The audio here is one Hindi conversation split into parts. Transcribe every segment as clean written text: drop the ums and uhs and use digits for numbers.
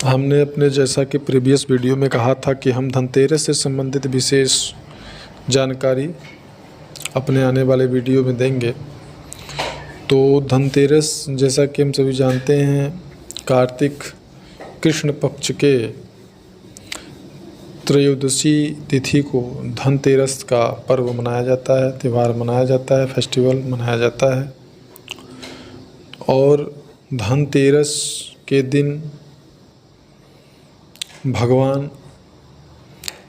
हमने अपने जैसा कि प्रीवियस वीडियो में कहा था कि हम धनतेरस से संबंधित विशेष जानकारी अपने आने वाले वीडियो में देंगे। तो धनतेरस जैसा कि हम सभी जानते हैं कार्तिक कृष्ण पक्ष के त्रयोदशी तिथि को धनतेरस का पर्व मनाया जाता है, त्यौहार मनाया जाता है, फेस्टिवल मनाया जाता है। और धनतेरस के दिन भगवान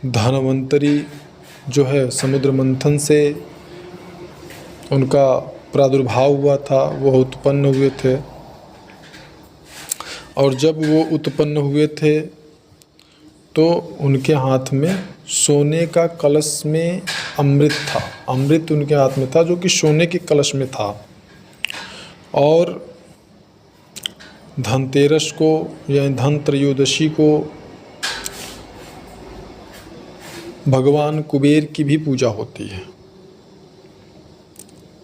धनवंतरी जो है समुद्र मंथन से उनका प्रादुर्भाव हुआ था, वो उत्पन्न हुए थे। और जब वो उत्पन्न हुए थे तो उनके हाथ में सोने का कलश में अमृत था। अमृत उनके हाथ में था जो कि सोने के कलश में था। और धनतेरस को या धन त्रयोदशी को भगवान कुबेर की भी पूजा होती है।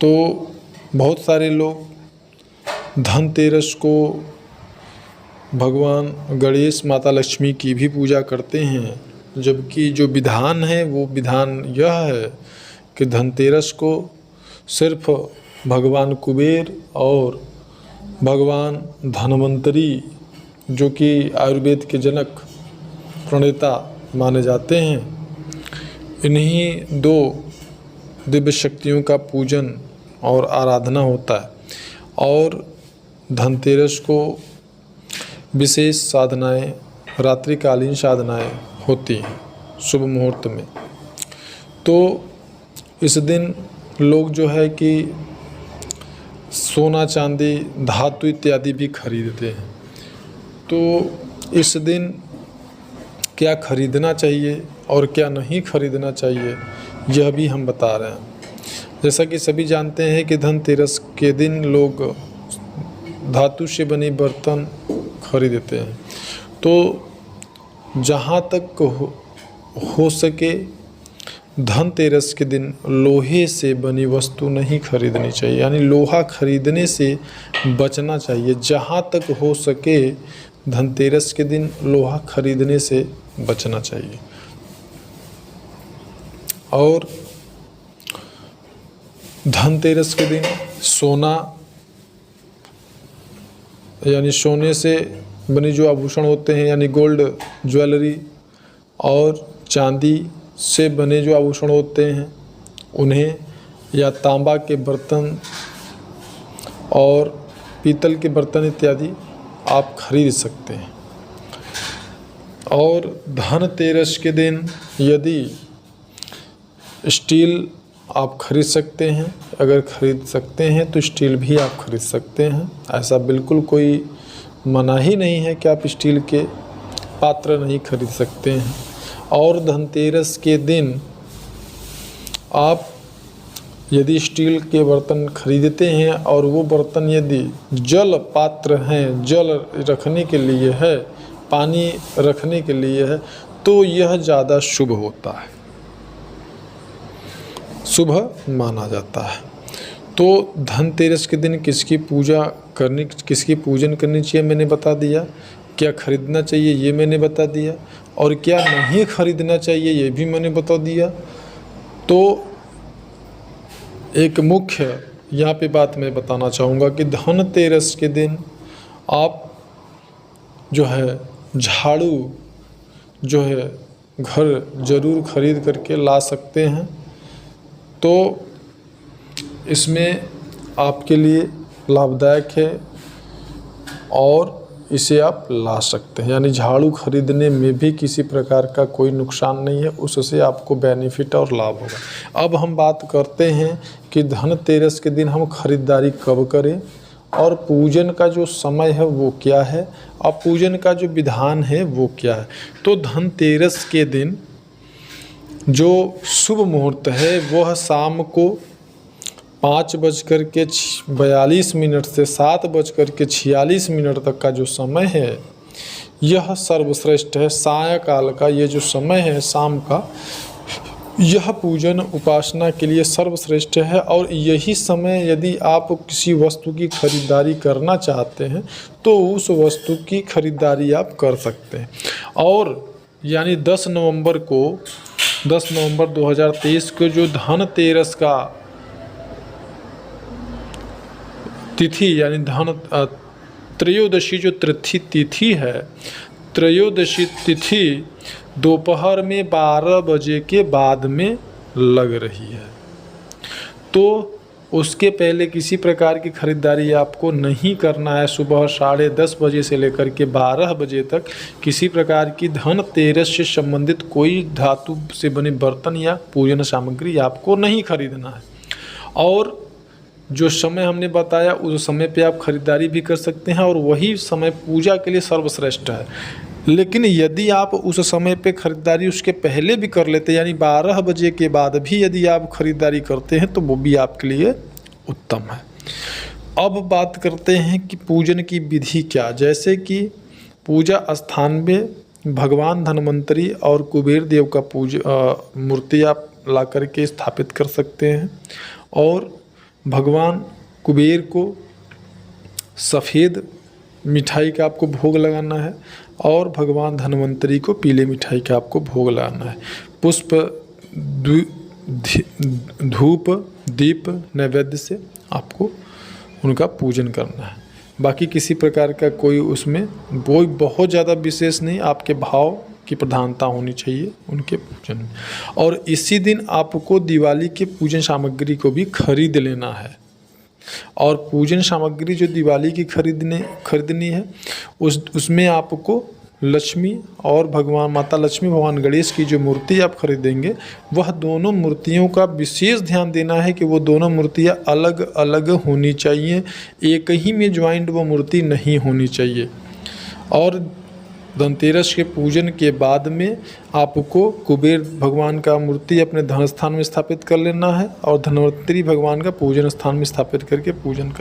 तो बहुत सारे लोग धनतेरस को भगवान गणेश माता लक्ष्मी की भी पूजा करते हैं, जबकि जो विधान है वो विधान यह है कि धनतेरस को सिर्फ भगवान कुबेर और भगवान धनवंतरी जो कि आयुर्वेद के जनक प्रणेता माने जाते हैं, इन्हीं दो दिव्य शक्तियों का पूजन और आराधना होता है। और धनतेरस को विशेष साधनाएं, रात्रिकालीन साधनाएं होती हैं शुभ मुहूर्त में। तो इस दिन लोग जो है कि सोना चांदी धातु इत्यादि भी खरीदते हैं। तो इस दिन क्या खरीदना चाहिए और क्या नहीं खरीदना चाहिए यह भी हम बता रहे हैं। जैसा कि सभी जानते हैं कि धनतेरस के दिन लोग धातु से बने बर्तन खरीदते हैं। तो जहाँ तक हो सके धनतेरस के दिन लोहे से बनी वस्तु नहीं खरीदनी चाहिए, यानी लोहा खरीदने से बचना चाहिए। जहाँ तक हो सके धनतेरस के दिन लोहा खरीदने से बचना चाहिए। और धनतेरस के दिन सोना यानी सोने से बने जो आभूषण होते हैं यानी गोल्ड ज्वेलरी और चांदी से बने जो आभूषण होते हैं उन्हें, या तांबा के बर्तन और पीतल के बर्तन इत्यादि आप खरीद सकते हैं। और धनतेरस के दिन यदि स्टील आप खरीद सकते हैं, अगर खरीद सकते हैं तो स्टील भी आप खरीद सकते हैं। ऐसा बिल्कुल कोई मनाही नहीं है कि आप स्टील के पात्र नहीं खरीद सकते हैं। और धनतेरस के दिन आप यदि स्टील के बर्तन खरीदते हैं और वो बर्तन यदि जल पात्र हैं, जल रखने के लिए है, पानी रखने के लिए है, तो यह ज़्यादा शुभ होता है, शुभ माना जाता है। तो धनतेरस के दिन किसकी पूजन करनी चाहिए मैंने बता दिया, क्या खरीदना चाहिए ये मैंने बता दिया, और क्या नहीं खरीदना चाहिए ये भी मैंने बता दिया। तो एक मुख्य यहाँ पे बात मैं बताना चाहूँगा कि धनतेरस के दिन आप जो है झाड़ू जो है घर ज़रूर खरीद करके ला सकते हैं। तो इसमें आपके लिए लाभदायक है और इसे आप ला सकते हैं, यानी झाड़ू खरीदने में भी किसी प्रकार का कोई नुकसान नहीं है, उससे आपको बेनिफिट और लाभ होगा। अब हम बात करते हैं कि धनतेरस के दिन हम खरीदारी कब करें और पूजन का जो समय है वो क्या है और पूजन का जो विधान है वो क्या है। तो धनतेरस के दिन जो शुभ मुहूर्त है वह शाम को 5:42 से 7:46 तक का जो समय है यह सर्वश्रेष्ठ है। सायंकाल का ये जो समय है शाम का, यह पूजन उपासना के लिए सर्वश्रेष्ठ है और यही समय यदि आप किसी वस्तु की खरीदारी करना चाहते हैं तो उस वस्तु की खरीदारी आप कर सकते हैं। और यानी 10 नवंबर 2023 को जो धनतेरस का तिथि यानी त्रयोदशी जो तिथि है, त्रयोदशी तिथि दोपहर में 12 बजे के बाद में लग रही है, तो उसके पहले किसी प्रकार की खरीदारी आपको नहीं करना है। सुबह 10:30 बजे से लेकर के 12 बजे तक किसी प्रकार की धनतेरस से संबंधित कोई धातु से बने बर्तन या पूजन सामग्री आपको नहीं खरीदना है। और जो समय हमने बताया उस समय पे आप खरीदारी भी कर सकते हैं और वही समय पूजा के लिए सर्वश्रेष्ठ है। लेकिन यदि आप उस समय पे खरीदारी उसके पहले भी कर लेते यानी 12 बजे के बाद भी यदि आप खरीदारी करते हैं तो वो भी आपके लिए उत्तम है। अब बात करते हैं कि पूजन की विधि क्या। जैसे कि पूजा स्थान में भगवान धन्वंतरी और कुबेर देव का मूर्ति आप ला करके स्थापित कर सकते हैं और भगवान कुबेर को सफ़ेद मिठाई का आपको भोग लगाना है और भगवान धन्वंतरी को पीले मिठाई का आपको भोग लगाना है। पुष्प धूप दीप नैवेद्य से आपको उनका पूजन करना है। बाकी किसी प्रकार का कोई उसमें कोई बहुत ज़्यादा विशेष नहीं, आपके भाव की प्रधानता होनी चाहिए उनके पूजन में। और इसी दिन आपको दिवाली के पूजन सामग्री को भी खरीद लेना है और पूजन सामग्री जो दिवाली की खरीदनी है उसमें आपको लक्ष्मी और भगवान माता लक्ष्मी भगवान गणेश की जो मूर्ति आप खरीदेंगे वह दोनों मूर्तियों का विशेष ध्यान देना है कि वो दोनों मूर्तियाँ अलग अलग होनी चाहिए, एक ही में ज्वाइंट वो मूर्ति नहीं होनी चाहिए। और धनतेरस के पूजन के बाद में आपको कुबेर भगवान का मूर्ति अपने धन स्थान में स्थापित कर लेना है और धन्वंतरी भगवान का पूजन स्थान में स्थापित करके पूजन कर